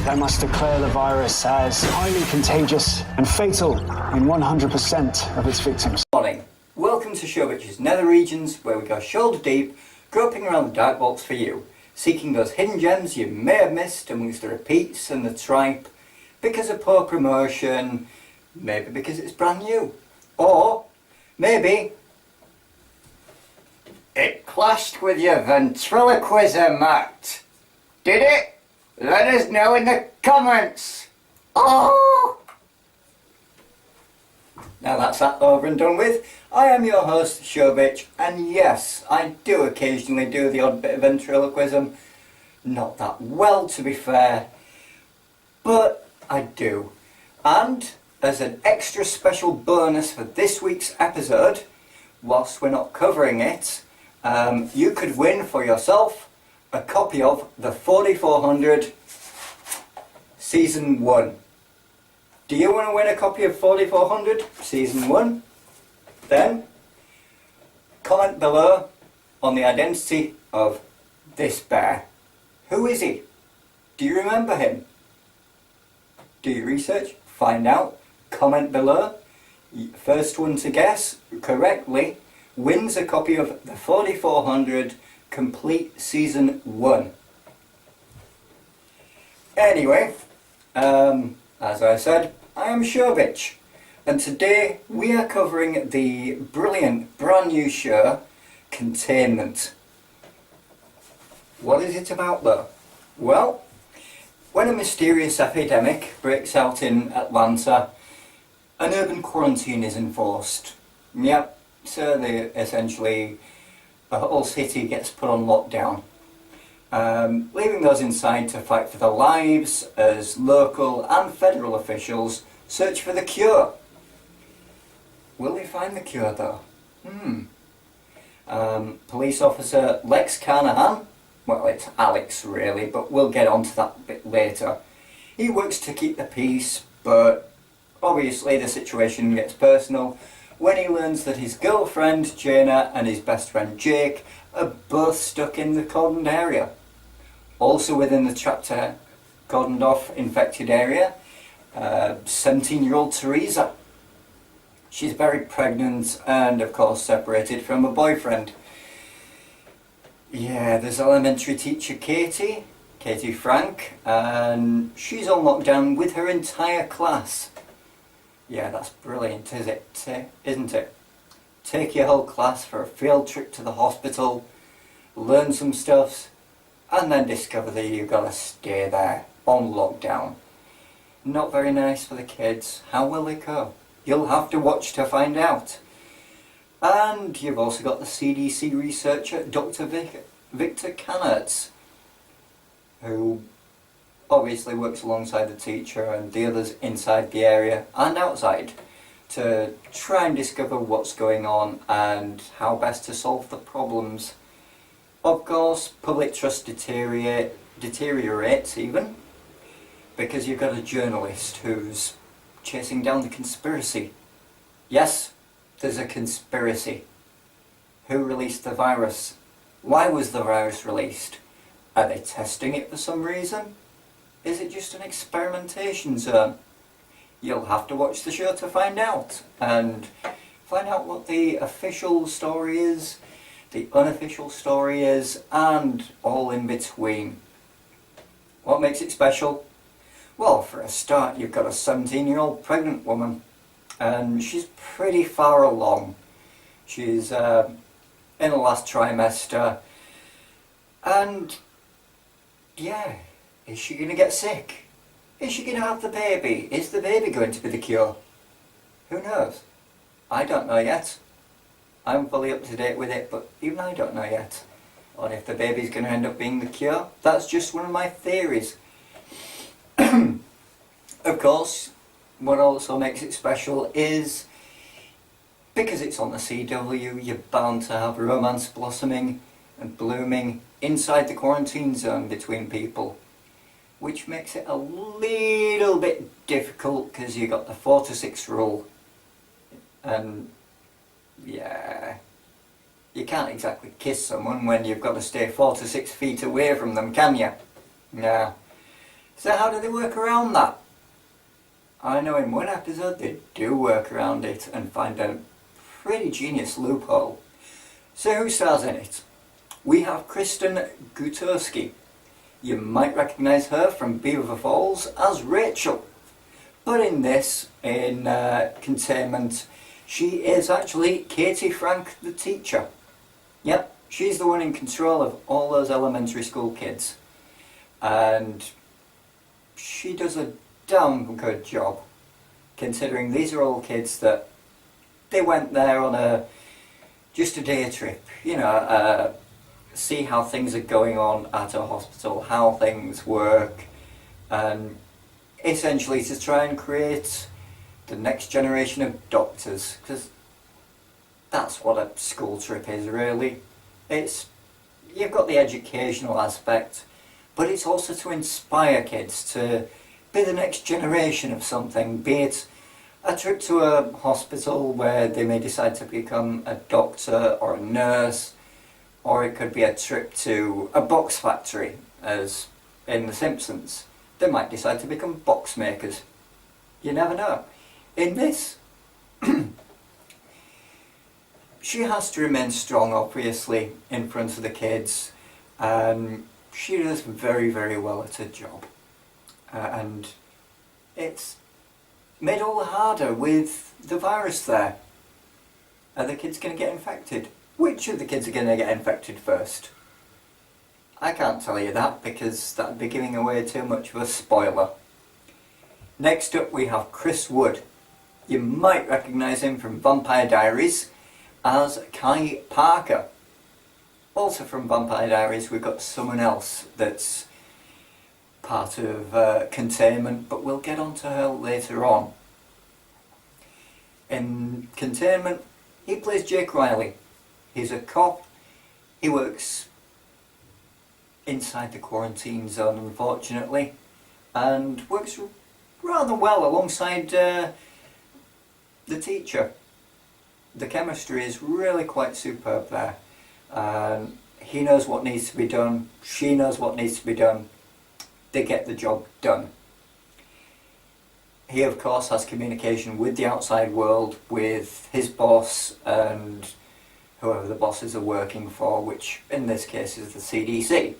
I must declare the virus as highly contagious and fatal in 100% of its victims. Morning. Welcome to Showbitch's Nether regions, where we go shoulder deep, groping around the dark vaults for you, seeking those hidden gems you may have missed amongst the repeats and the tripe, because of poor promotion, maybe because it's brand new, or maybe it clashed with your ventriloquism act. Did it? Let us know in the comments. Oh! Now that's that over and done with. I am your host, Showbitch, and yes, I do occasionally do the odd bit of ventriloquism. Not that well, to be fair, but I do. And as an extra special bonus for this week's episode, whilst we're not covering it, you could win for yourself a copy of the 4400 Season 1. Do you want to win a copy of 4400 Season 1? Then comment below on the identity of this bear. Who is he? Do you remember him? Do your research, find out, comment below. First one to guess correctly wins a copy of the 4400 Complete Season 1. Anyway, as I said, I am Showbitch, and today we are covering the brilliant brand new show, Containment. What is it about though? Well, when a mysterious epidemic breaks out in Atlanta, an urban quarantine is enforced. Yep, so essentially the whole city gets put on lockdown, leaving those inside to fight for their lives as local and federal officials search for the cure. Will they find the cure though? Police officer Lex Carnahan, well, it's Alex really, but we'll get onto that a bit later. He works to keep the peace, but obviously the situation gets personal when he learns that his girlfriend Jaina and his best friend Jake are both stuck in the cordoned area. Also within the chapter cordoned off infected area, 17-year-old Teresa. She's very pregnant and of course separated from her boyfriend. Yeah, there's elementary teacher Katie Frank, and she's on lockdown with her entire class. Yeah, that's brilliant, isn't it? Take your whole class for a field trip to the hospital, learn some stuff, and then discover that you've got to stay there on lockdown. Not very nice for the kids. How will they cope? You'll have to watch to find out. And you've also got the CDC researcher, Dr. Victor Cannerts, who obviously works alongside the teacher and the others inside the area and outside to try and discover what's going on and how best to solve the problems. Of course, public trust deteriorates even, because you've got a journalist who's chasing down the conspiracy. Yes, there's a conspiracy. Who released the virus? Why was the virus released? Are they testing it for some reason? Is it just an experimentation zone? You'll have to watch the show to find out, and find out what the official story is, the unofficial story is, and all in between. What makes it special? Well, for a start, you've got a 17-year-old pregnant woman, and she's pretty far along. She's in the last trimester, and yeah, is she going to get sick? Is she going to have the baby? Is the baby going to be the cure? Who knows? I don't know yet. I'm fully up to date with it, but even I don't know yet. Or if the baby's going to end up being the cure. That's just one of my theories. Of course, what also makes it special is because it's on the CW, you're bound to have romance blossoming and blooming inside the quarantine zone between people, which makes it a little bit difficult because you got the 4 to 6 rule, and yeah, you can't exactly kiss someone when you've got to stay 4 to 6 feet away from them, can you? Yeah. So how do they work around that? I know in one episode they do work around it and find a pretty genius loophole. So who stars in it? We have Kristen Gutowski. You might recognise her from Beaver Falls as Rachel. But in this, in Containment, she is actually Katie Frank the teacher. Yep, she's the one in control of all those elementary school kids. And she does a damn good job, considering these are all kids that they went there on just a day trip, you know, see how things are going on at a hospital, how things work, and essentially to try and create the next generation of doctors, because that's what a school trip is really. You've got the educational aspect, but it's also to inspire kids to be the next generation of something, be it a trip to a hospital where they may decide to become a doctor or a nurse, or it could be a trip to a box factory, as in The Simpsons. They might decide to become box makers. You never know. In this, she has to remain strong, obviously, in front of the kids. She does very, very well at her job. And it's made all the harder with the virus there. Are the kids going to get infected? Which of the kids are going to get infected first? I can't tell you that because that would be giving away too much of a spoiler. Next up we have Chris Wood. You might recognise him from Vampire Diaries as Kai Parker. Also from Vampire Diaries we've got someone else that's part of Containment, but we'll get onto her later on. In Containment, he plays Jake Riley. He's a cop. He works inside the quarantine zone, unfortunately, and works rather well alongside the teacher. The chemistry is really quite superb there. He knows what needs to be done. She knows what needs to be done. They get the job done. He of course has communication with the outside world, with his boss and whoever the bosses are working for, which in this case is the CDC.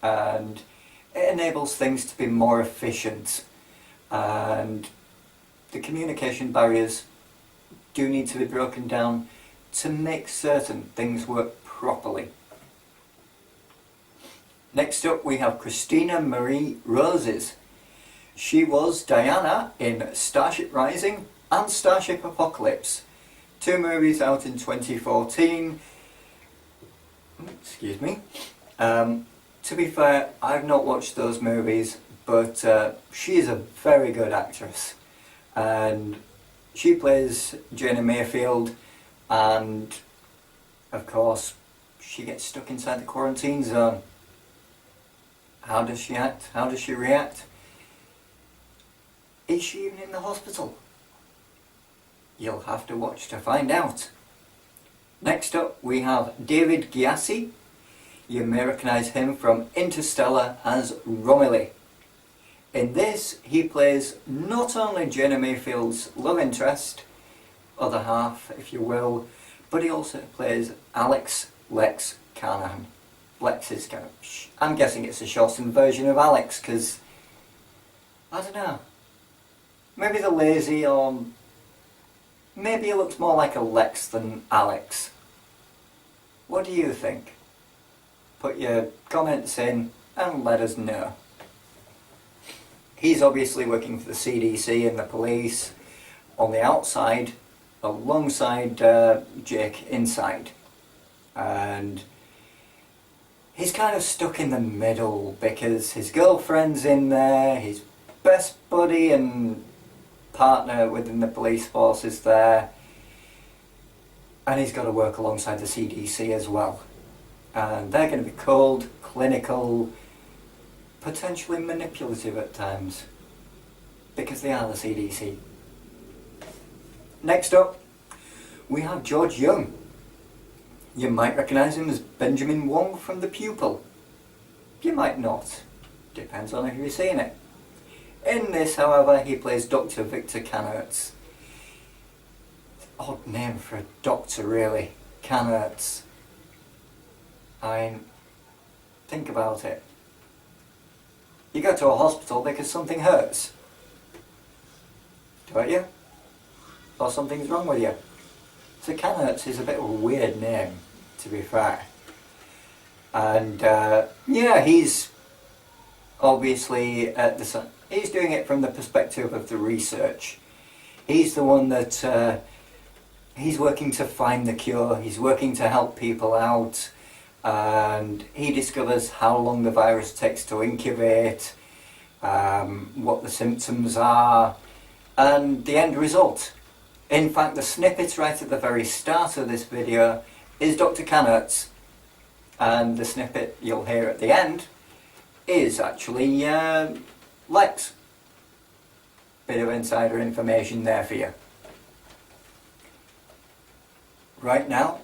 And it enables things to be more efficient, and the communication barriers do need to be broken down to make certain things work properly. Next up we have Christina Marie Roses. She was Diana in Starship Rising and Starship Apocalypse. 2 movies out in 2014. Excuse me. To be fair, I've not watched those movies, but she is a very good actress. And she plays Jenna Mayfield, and of course she gets stuck inside the quarantine zone. How does she act? How does she react? Is she even in the hospital? You'll have to watch to find out. Next up we have David Gyasi. You may recognise him from Interstellar as Romilly. In this he plays not only Jenna Mayfield's love interest, other half if you will, but he also plays Alex Lex Carnahan. Lex is kind of, I'm guessing it's a shortened version of Alex, because, I don't know, maybe they're lazy, or maybe he looks more like a Lex than Alex. What do you think? Put your comments in and let us know. He's obviously working for the CDC and the police on the outside, alongside Jake inside. And he's kind of stuck in the middle because his girlfriend's in there, his best buddy and partner within the police force is there, and he's got to work alongside the CDC as well. And they're going to be cold, clinical, potentially manipulative at times, because they are the CDC. Next up, we have George Young. You might recognise him as Benjamin Wong from The Pupil. You might not. Depends on if you've seen it. In this, however, he plays Dr. Victor Cannerts. Odd name for a doctor, really. Cannerts. I mean, think about it. You go to a hospital because something hurts. Don't you? Or something's wrong with you. So Cannerts is a bit of a weird name, to be fair. And yeah, he's obviously he's doing it from the perspective of the research. He's the one that he's working to find the cure. He's working to help people out, and he discovers how long the virus takes to incubate, what the symptoms are, and the end result. In fact, the snippet right at the very start of this video is Dr. Cannerts, and the snippet you'll hear at the end is actually Lex. Bit of insider information there for you. Right now,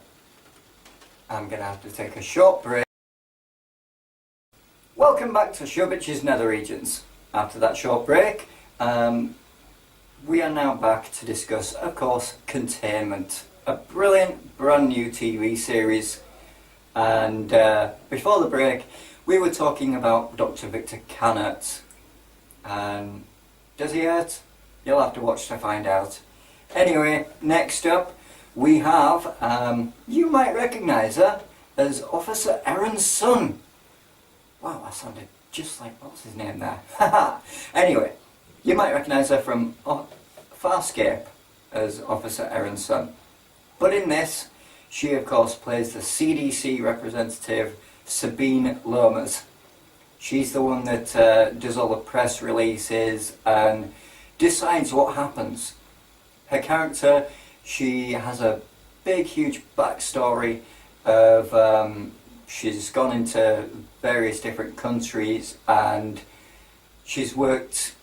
I'm going to have to take a short break. Welcome back to Showbitch's Nether Regions. After that short break, we are now back to discuss, of course, Containment. A brilliant brand new TV series. And before the break, we were talking about Dr. Victor Cannerts. And does he hurt? You'll have to watch to find out. Anyway, next up, we have, you might recognise her as Officer Aaron's son. Wow, that sounded just like, what's his name there? Anyway, you might recognise her from Farscape as Officer Aaron's son. But in this, she of course plays the CDC representative, Sabine Lomas. She's the one that does all the press releases and decides what happens. Her character, she has a big, huge backstory of she's gone into various different countries and she's worked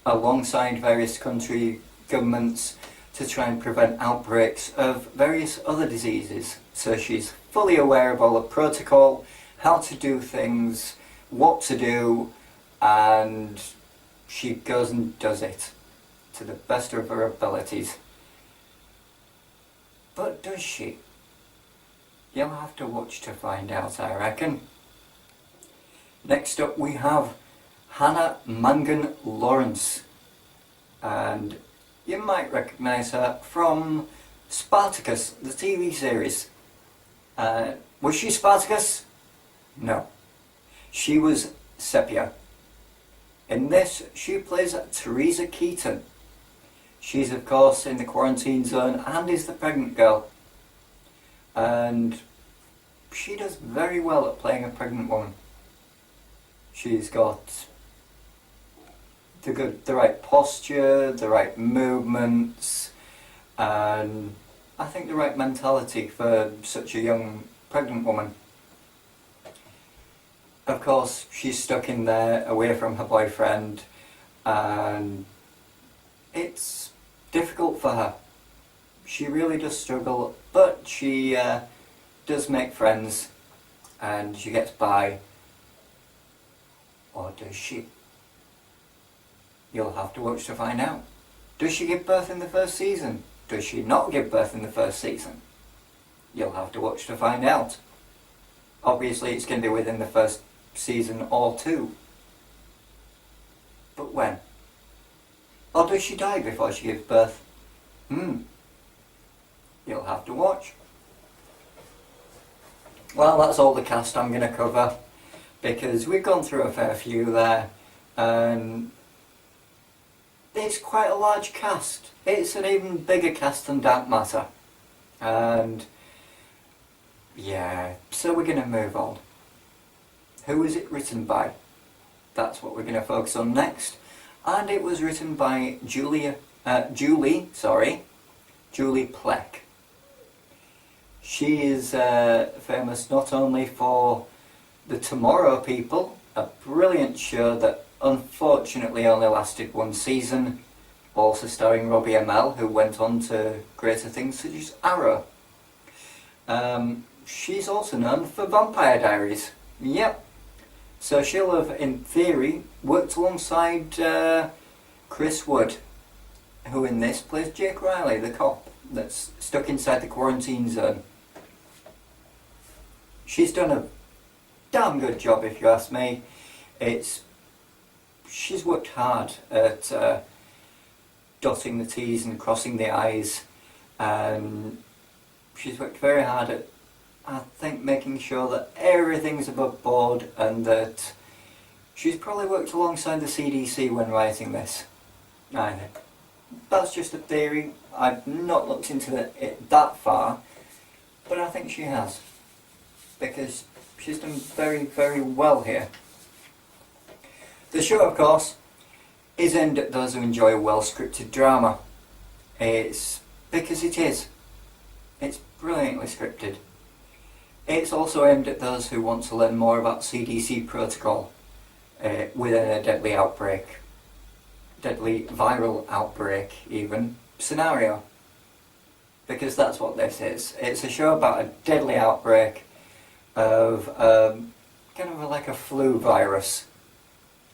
alongside various country governments to try and prevent outbreaks of various other diseases. So she's fully aware of all the protocol, how to do things, what to do, and she goes and does it to the best of her abilities. But does she? You'll have to watch to find out, I reckon. Next up we have Hannah Mangan Lawrence, and you might recognise her from Spartacus, the TV series. Was she Spartacus? No. She was Sepia. In this, she plays Teresa Keaton. She's of course in the quarantine zone and is the pregnant girl. And she does very well at playing a pregnant woman. She's got the right posture, the right movements, and I think the right mentality for such a young pregnant woman. Of course, she's stuck in there away from her boyfriend, and it's difficult for her. She really does struggle, but she does make friends and she gets by. Or does she? You'll have to watch to find out. Does she give birth in the first season? Does she not give birth in the first season? You'll have to watch to find out. Obviously it's going to be within the first season or two. But when? Or does she die before she gives birth? You'll have to watch. Well, that's all the cast I'm going to cover, because we've gone through a fair few there, and it's quite a large cast. It's an even bigger cast than Dark Matter. And yeah, so we're going to move on. Who is it written by? That's what we're going to focus on next. And it was written by Julie Plec. She is famous not only for The Tomorrow People, a brilliant show that unfortunately only lasted one season, also starring Robbie Amell, who went on to greater things such as Arrow. She's also known for Vampire Diaries. Yep. So she'll have, in theory, worked alongside Chris Wood, who in this plays Jake Riley, the cop that's stuck inside the quarantine zone. She's done a damn good job, if you ask me. She's worked hard at dotting the T's and crossing the I's, and she's worked very hard at, I think, making sure that everything's above board, and that she's probably worked alongside the CDC when writing this. I think. That's just a theory. I've not looked into it that far, but I think she has, because she's done very, very well here. The show, of course, is aimed at those who enjoy a well-scripted drama. It's because it is. It's brilliantly scripted. It's also aimed at those who want to learn more about CDC protocol within a deadly outbreak. Deadly viral outbreak, even, scenario. Because that's what this is. It's a show about a deadly outbreak of kind of like a flu virus.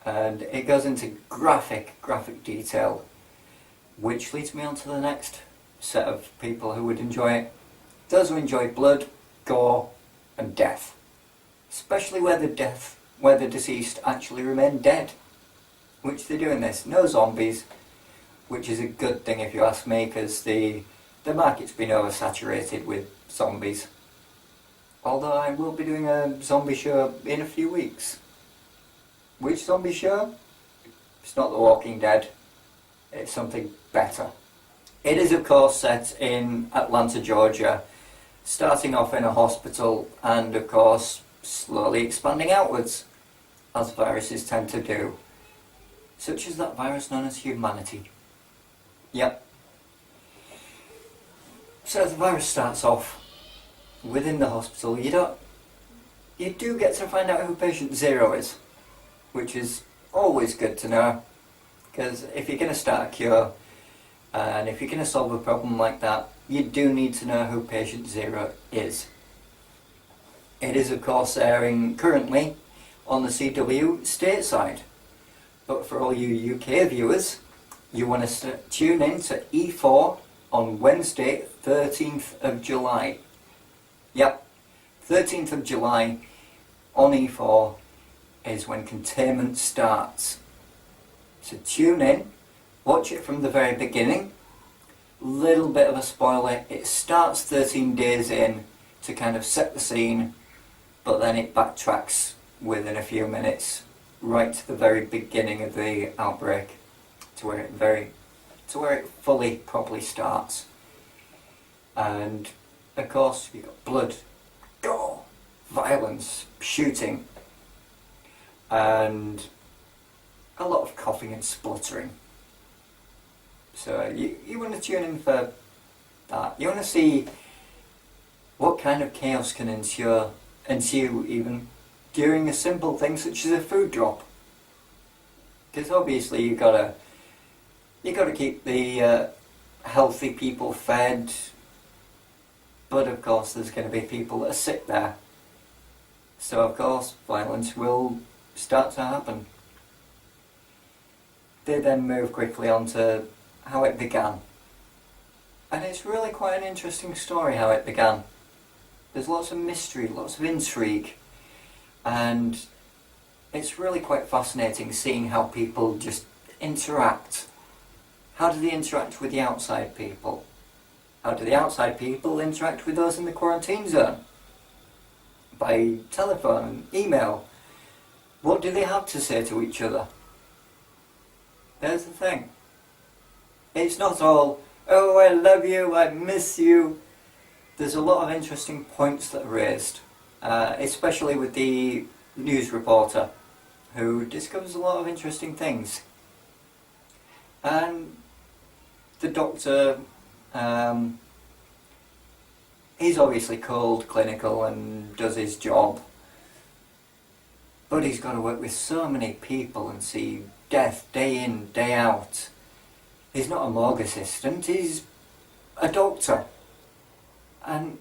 And it goes into graphic detail, which leads me on to the next set of people who would enjoy it. Those who enjoy blood, gore, and death. Especially where the deceased actually remain dead. Which they do in this. No zombies, which is a good thing if you ask me, because the market's been oversaturated with zombies. Although I will be doing a zombie show in a few weeks. Which zombie show? It's not The Walking Dead. It's something better. It is, of course, set in Atlanta, Georgia, starting off in a hospital and, of course, slowly expanding outwards, as viruses tend to do. Such as that virus known as humanity. Yep. So the virus starts off within the hospital. You do get to find out who patient 0 is, which is always good to know, because if you're going to start a cure and if you're going to solve a problem like that, you do need to know who patient 0 is. It is, of course, airing currently on the CW stateside. But for all you UK viewers, you want to tune in to E4 on Wednesday, 13th of July. Yep, 13th of July on E4 is when Containment starts. So tune in, watch it from the very beginning. Little bit of a spoiler, it starts 13 days in to kind of set the scene, but then it backtracks within a few minutes, right to the very beginning of the outbreak, to where it fully, properly starts. And of course, you've got blood, gore, violence, shooting, and a lot of coughing and spluttering. So you want to tune in for that. You want to see what kind of chaos can ensue even during a simple thing such as a food drop. Because obviously you gotta keep the healthy people fed, but of course there's going to be people that are sick there. So of course violence will start to happen. They then move quickly on to how it began. And it's really quite an interesting story how it began. There's lots of mystery, lots of intrigue, and it's really quite fascinating seeing how people just interact. How do they interact with the outside people? How do the outside people interact with those in the quarantine zone? By telephone, email. What do they have to say to each other? There's the thing. It's not all, oh, I love you, I miss you. There's a lot of interesting points that are raised, especially with the news reporter, who discovers a lot of interesting things. And the doctor, he's obviously cold, clinical, and does his job. But he's got to work with so many people and see death day in, day out. He's not a morgue assistant, he's a doctor. And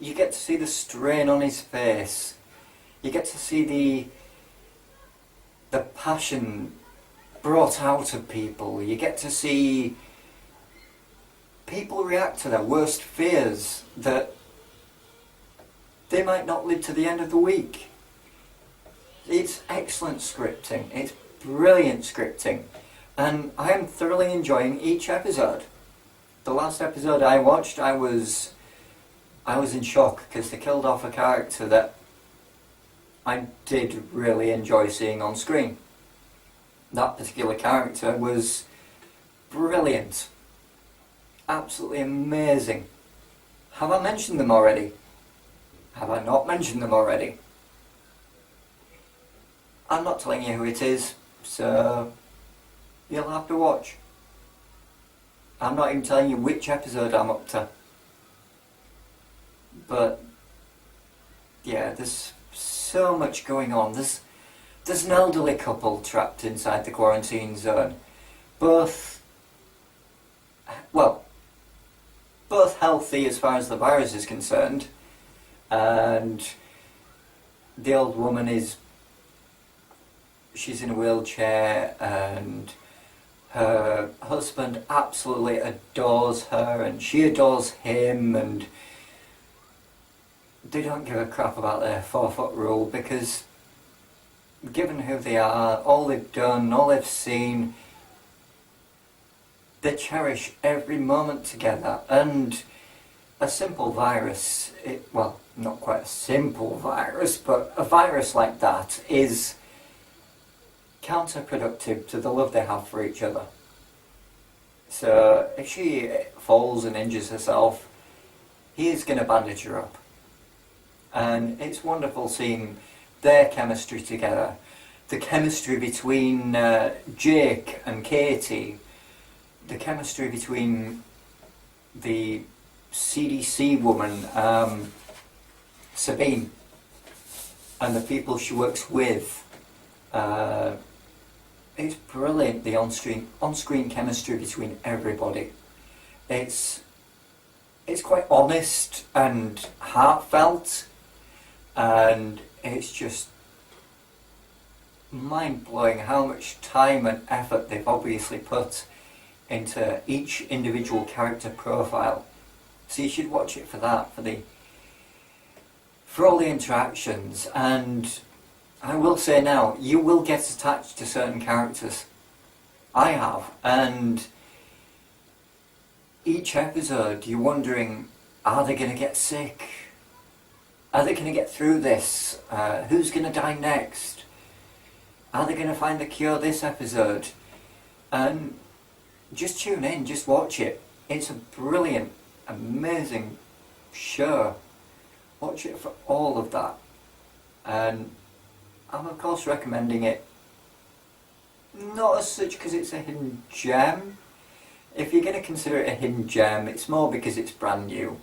you get to see the strain on his face. You get to see the passion brought out of people. You get to see people react to their worst fears, that they might not live to the end of the week. It's excellent scripting. It's brilliant scripting. And I am thoroughly enjoying each episode. The last episode I watched, I was in shock because they killed off a character that I did really enjoy seeing on screen. That particular character was brilliant. Absolutely amazing. Have I mentioned them already? Have I not mentioned them already? I'm not telling you who it is, so you'll have to watch. I'm not even telling you which episode I'm up to. But yeah, there's so much going on. There's an elderly couple trapped inside the quarantine zone. Both healthy as far as the virus is concerned, and the old woman she's in a wheelchair, and her husband absolutely adores her and she adores him, and they don't give a crap about their 4-foot rule because, given who they are, all they've done, all they've seen, they cherish every moment together. And a simple virus, well, not quite a simple virus, but a virus like that is counterproductive to the love they have for each other. So if she falls and injures herself, he's going to bandage her up. And it's wonderful seeing their chemistry together. The chemistry between Jake and Katie, the chemistry between the CDC woman, Sabine, and the people she works with. It's brilliant, the on-screen chemistry between everybody. It's quite honest and heartfelt, and it's just mind-blowing how much time and effort they've obviously put into each individual character profile. So you should watch it for that, for all the interactions. And I will say now, you will get attached to certain characters. I have, and each episode you're wondering, are they going to get sick? Are they going to get through this? Who's going to die next? Are they going to find the cure this episode? And just tune in, just watch it. It's a brilliant, amazing show. Watch it for all of that. And I'm of course recommending it, not as such because it's a hidden gem. If you're going to consider it a hidden gem, it's more because it's brand new.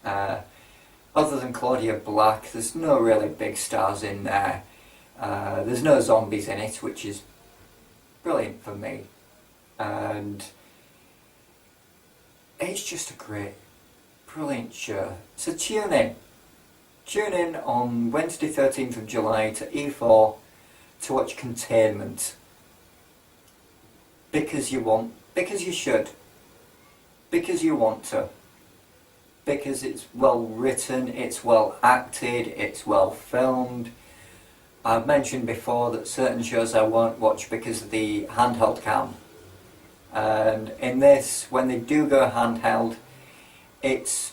Other than Claudia Black, there's no really big stars in there. There's no zombies in it, which is brilliant for me. And it's just a great, brilliant show. So tune in. Tune in on Wednesday 13th of July to E4 to watch Containment. Because you should. Because you want to. Because it's well written, it's well acted, it's well filmed. I've mentioned before that certain shows I won't watch because of the handheld cam. And in this, when they do go handheld, it's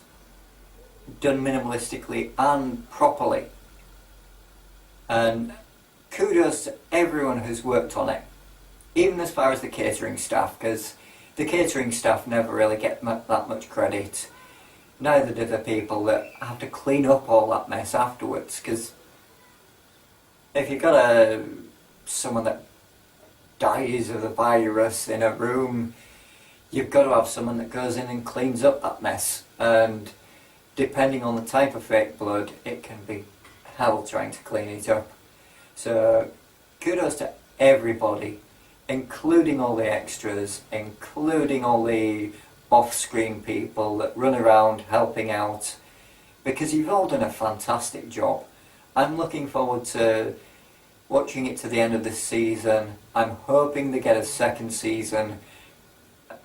done minimalistically and properly. And kudos to everyone who's worked on it, even as far as the catering staff, because the catering staff never really get that much credit. Neither do the people that have to clean up all that mess afterwards, because if you've got someone that dies of the virus in a room, you've got to have someone that goes in and cleans up that mess. And depending on the type of fake blood, it can be hell trying to clean it up. So kudos to everybody, including all the extras, including all the off-screen people that run around helping out, because you've all done a fantastic job. I'm looking forward to watching it to the end of this season. I'm hoping they get a second season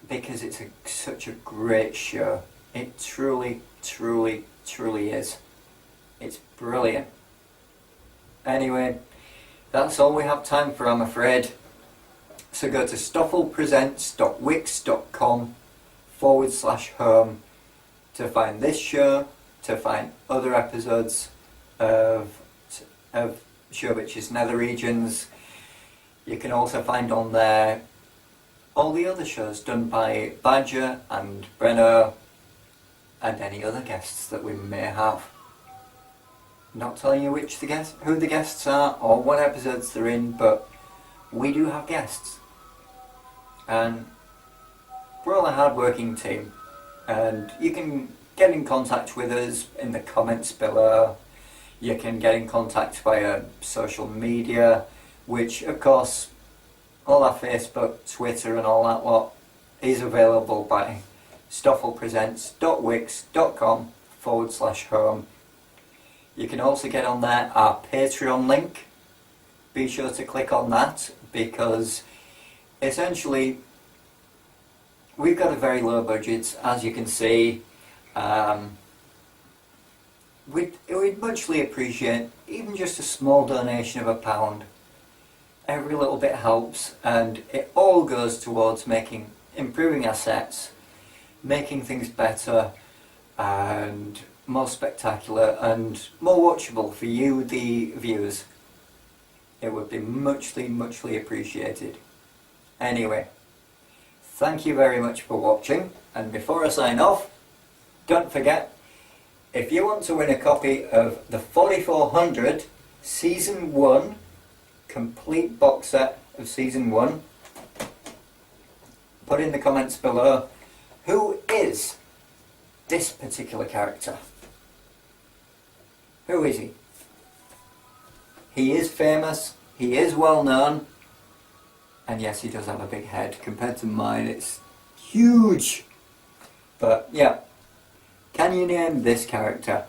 because it's such a great show. It truly, truly, truly is. It's brilliant. Anyway, that's all we have time for, I'm afraid. So go to stoffelpresents.wix.com/home to find this show, to find other episodes of Showbitch's Nether regions. You can also find on there all the other shows done by Badger and Brenno and any other guests that we may have. Not telling you who the guests are or what episodes they're in, but we do have guests. And we're all a hard-working team. And you can get in contact with us in the comments below. You can get in contact via social media, which of course all our Facebook, Twitter and all that lot is available by stoffelpresents.wix.com/home. You can also get on there our Patreon link. Be sure to click on that because essentially we've got a very low budget, as you can see. We'd muchly appreciate even just a small donation of £1. Every little bit helps, and it all goes towards improving our sets, making things better and more spectacular and more watchable for you, the viewers. It would be muchly, muchly appreciated. Anyway, thank you very much for watching, and before I sign off, don't forget, if you want to win a copy of the 4400 Season 1 complete box set of Season 1, put in the comments below who is this particular character. Who is he? He is famous, he is well known, and yes, he does have a big head. Compared to mine, it's huge. But yeah, can you name this character?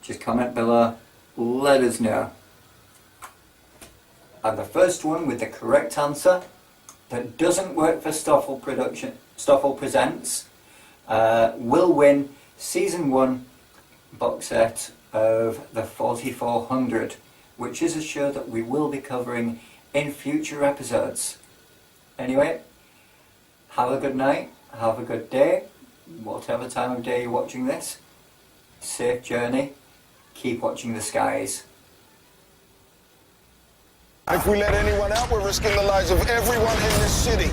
Just comment below, let us know. And the first one with the correct answer that doesn't work for Stoffel Presents will win Season 1 box set of the 4400, which is a show that we will be covering in future episodes. Anyway, have a good night, have a good day, whatever time of day you're watching this. Safe journey, keep watching the skies. If we let anyone out, we're risking the lives of everyone in this city.